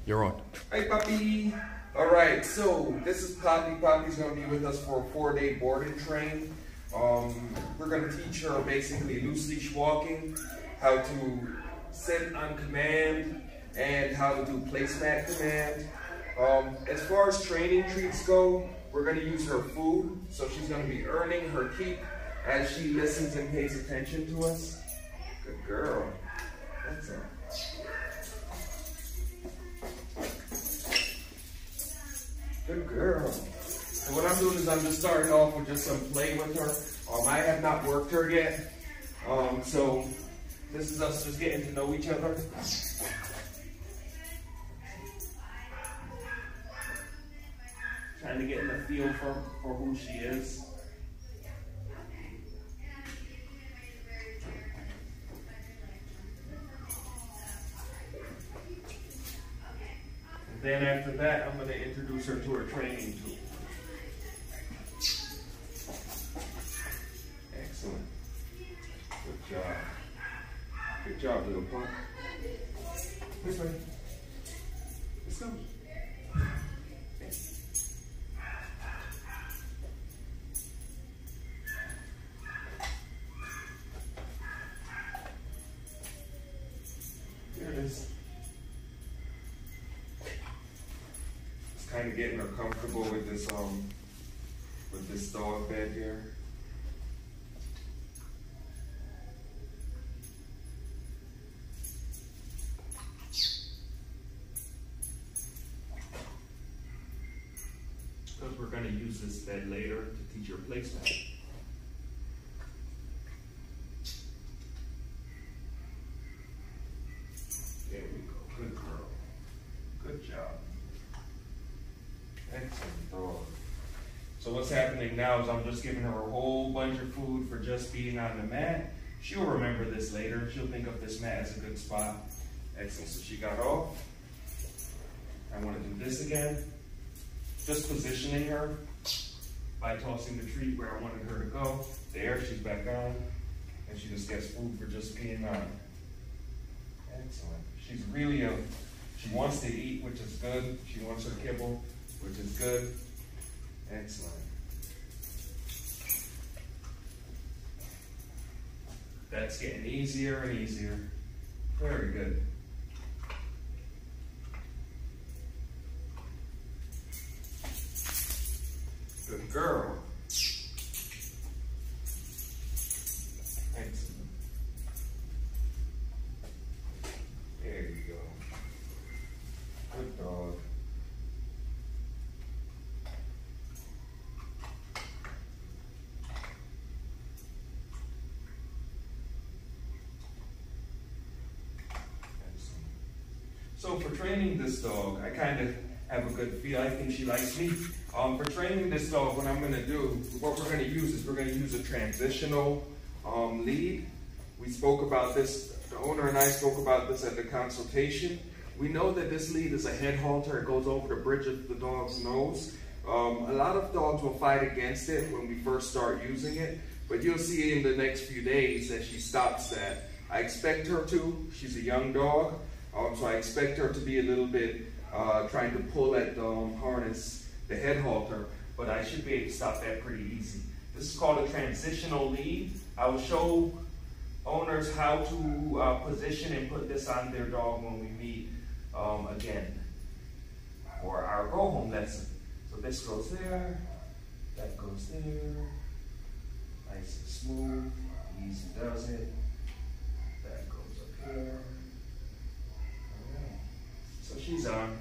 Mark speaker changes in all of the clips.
Speaker 1: You're on.
Speaker 2: Hey, Poppy. All right, so this is Poppy. Poppy's going to be with us for a 4-day boarding train. We're going to teach her basically loose leash walking, how to sit on command, and how to do placemat command. As far as training treats go, we're going to use her food, so she's going to be earning her keep as she listens and pays attention to us. Good girl. That's all. Good girl. And what I'm doing is I'm just starting off with just some play with her. I have not worked her yet. So this is us just getting to know each other. Trying to get in the feel for who she is. Then after that, I'm going to introduce her to her training tool. Excellent. Good job. Good job, little punk. This way. Let's go. There it is. Kind of getting her comfortable with this dog bed here. Because we're going to use this bed later to teach her placement. There we go. Good girl. Good job. Excellent dog. So what's happening now is I'm just giving her a whole bunch of food for just being on the mat. She'll remember this later. She'll think of this mat as a good spot. Excellent. So she got off. I want to do this again. Just positioning her by tossing the treat where I wanted her to go. There, she's back on. And she just gets food for just being on. Excellent. She's really she wants to eat, which is good. She wants her kibble, which is good. Excellent. That's getting easier and easier. Very good. Good girl. Excellent. There you go. Good dog. So for training this dog, I kind of have a good feel. I think she likes me. For training this dog, what I'm going to do, what we're going to use is we're going to use a transitional lead. We spoke about this, the owner and I spoke about this at the consultation. We know that this lead is a head halter. It goes over the bridge of the dog's nose. A lot of dogs will fight against it when we first start using it, but you'll see in the next few days that she stops that. I expect her to. She's a young dog. So I expect her to be a little bit trying to pull at the harness, the head halter, but I should be able to stop that pretty easy. This is called a transitional lead. I will show owners how to position and put this on their dog when we meet again for our go home lesson. So this goes there, that goes there, nice and smooth, easy does it, that goes up here. So she's on.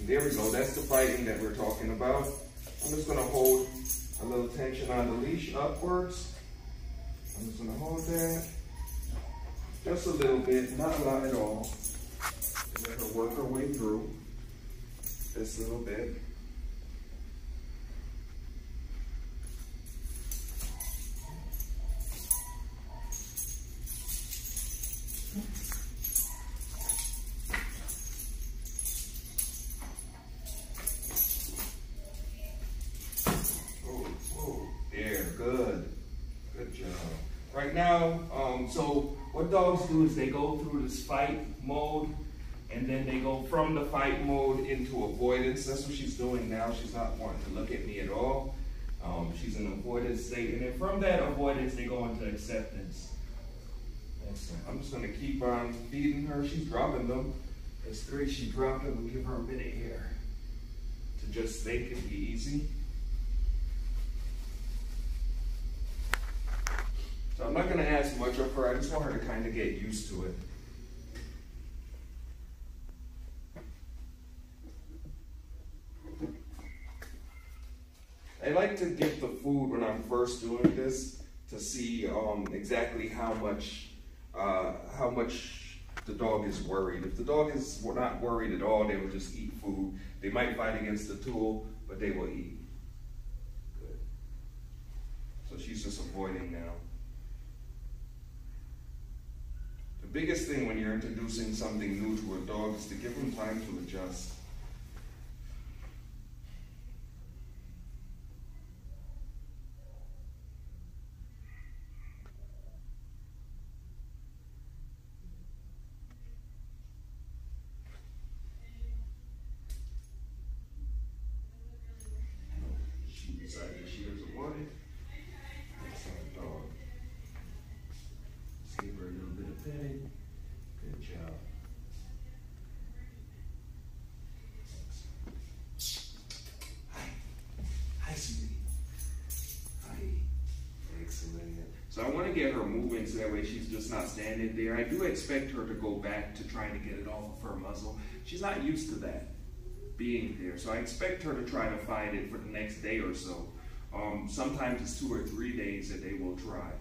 Speaker 2: There we go. That's the fighting that we're talking about. I'm just going to hold a little tension on the leash upwards. I'm just going to hold that. Just a little bit, not a lot at all. And let her work her way through this little bit. Right now, so what dogs do is they go through this fight mode and then they go from the fight mode into avoidance. That's what she's doing now. She's not wanting to look at me at all. She's in avoidance state, and then from that avoidance, they go into acceptance. Excellent. I'm just gonna keep on feeding her. She's dropping them. There's 3, she dropped them. We'll give her a minute here to just think and be easy. So I'm not gonna ask much of her. I just want her to kind of get used to it. I like to give the food when I'm first doing this to see exactly how much the dog is worried. If the dog is not worried at all, they will just eat food. They might fight against the tool, but they will eat. Good. So she's just avoiding now. The biggest thing when you're introducing something new to a dog is to give them time to adjust. Good job. Hi, sweetie. Hi. Excellent. So I want to get her moving so that way she's just not standing there. I do expect her to go back to trying to get it off of her muzzle. She's not used to that, being there. So I expect her to try to fight it for the next day or so. Sometimes it's 2 or 3 days that they will try.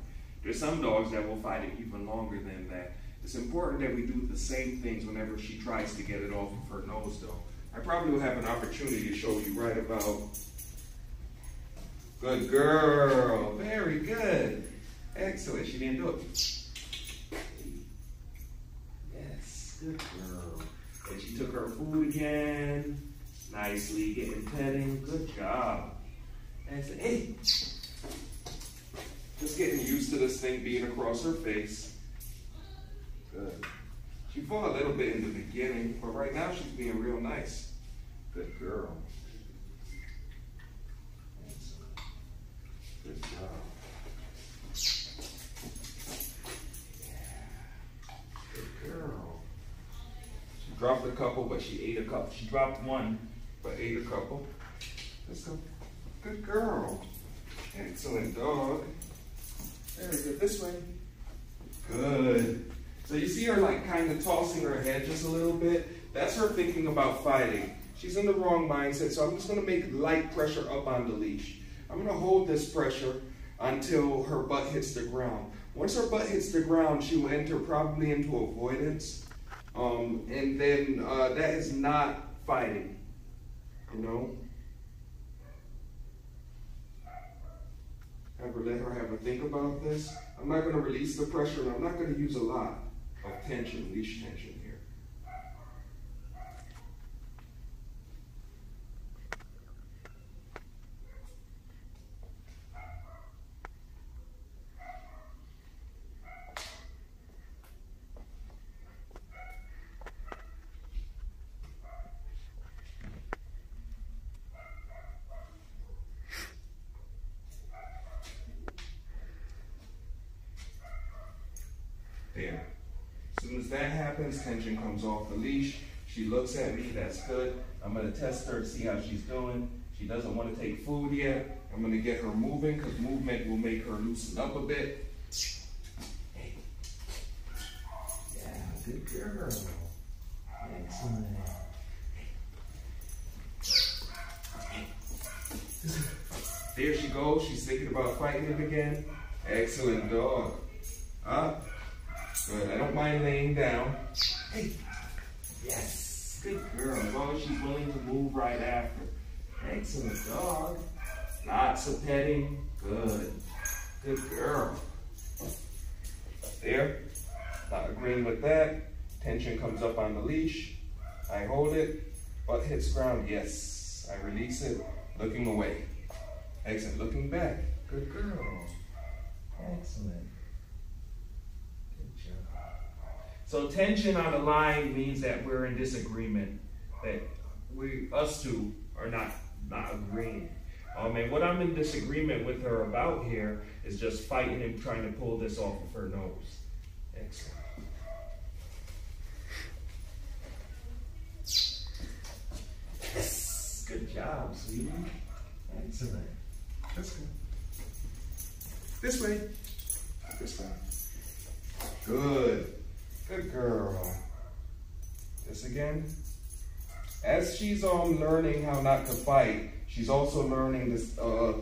Speaker 2: There's some dogs that will fight it even longer than that. It's important that we do the same things whenever she tries to get it off of her nose, though. I probably will have an opportunity to show you right about. Good girl. Very good. Excellent. She didn't do it. Yes. Good girl. And she took her food again. Nicely getting petting. Good job. Excellent. Hey. Just getting used to this thing being across her face. Good. She fought a little bit in the beginning, but right now she's being real nice. Good girl. Good job. Yeah. Good girl. She dropped a couple, but she ate a couple. She dropped 1, but ate a couple. Let's go. Good girl. Excellent dog. Very good. This way. Good. So you see her like kind of tossing her head just a little bit. That's her thinking about fighting. She's in the wrong mindset, so I'm just going to make light pressure up on the leash. I'm going to hold this pressure until her butt hits the ground. Once her butt hits the ground, she will enter probably into avoidance. And then that is not fighting, you know? Let her have a think about this. I'm not going to release the pressure, and I'm not going to use a lot of tension, leash tension here. There. As soon as that happens, tension comes off the leash. She looks at me, that's good. I'm going to test her to see how she's doing. She doesn't want to take food yet. I'm going to get her moving because movement will make her loosen up a bit. Hey. Yeah, good girl. Excellent. There she goes. She's thinking about fighting it again. Excellent dog. Up. Good. I don't mind laying down. Hey. Yes. Good girl. As long as she's willing to move right after. Excellent dog. Lots of petting. Good. Good girl. There. Not agreeing with that. Tension comes up on the leash. I hold it. Butt hits ground. Yes. I release it. Looking away. Excellent. Looking back. Good girl. Excellent. So tension on the line means that we're in disagreement, that us two are not agreeing. And what I'm in disagreement with her about here is just fighting and trying to pull this off of her nose. Excellent. Yes. Good job, sweetie. Excellent. Let's go. This way. This way. Good. Good girl. This again. As she's learning how not to fight, she's also learning this a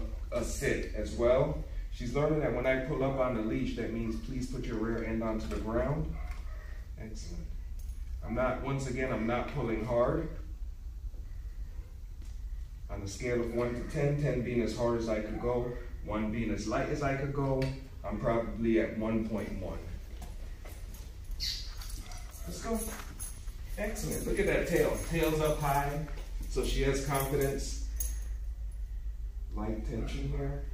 Speaker 2: sit as well. She's learning that when I pull up on the leash, that means please put your rear end onto the ground. Excellent. Once again, I'm not pulling hard. On a scale of 1 to 10, 10 being as hard as I could go, 1 being as light as I could go, I'm probably at 1.1. Let's go. Excellent. Look at that tail. Tail's up high, so she has confidence. Light tension here.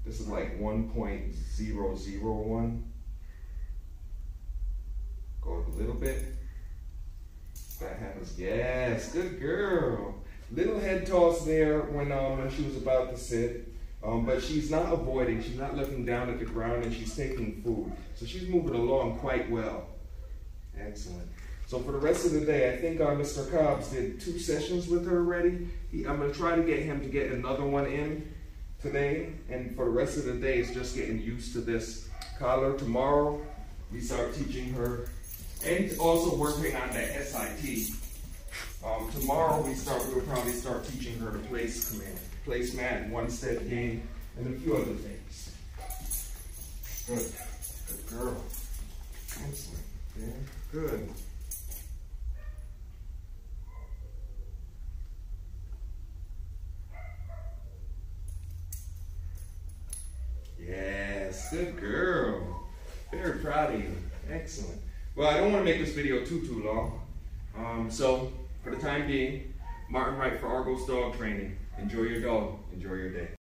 Speaker 2: This is like 1.001. Go up a little bit. That happens. Yes, good girl. Little head toss there when she was about to sit. But she's not avoiding. She's not looking down at the ground, and she's taking food. So she's moving along quite well. Excellent. So for the rest of the day, I think Mr. Cobbs did 2 sessions with her already. I'm going to try to get him to get another one in today. And for the rest of the day, it's just getting used to this collar. Tomorrow, we start teaching her and also working on that SIT. Tomorrow, we'll probably start teching her the place command, placemat, one-step game, and a few other things. Good. Good girl. Excellent. Yeah, good. Yes, good girl. Very proud of you. Excellent. Well, I don't want to make this video too long. So, for the time being, Martin Wright for Argos Dog Training. Enjoy your dog. Enjoy your day.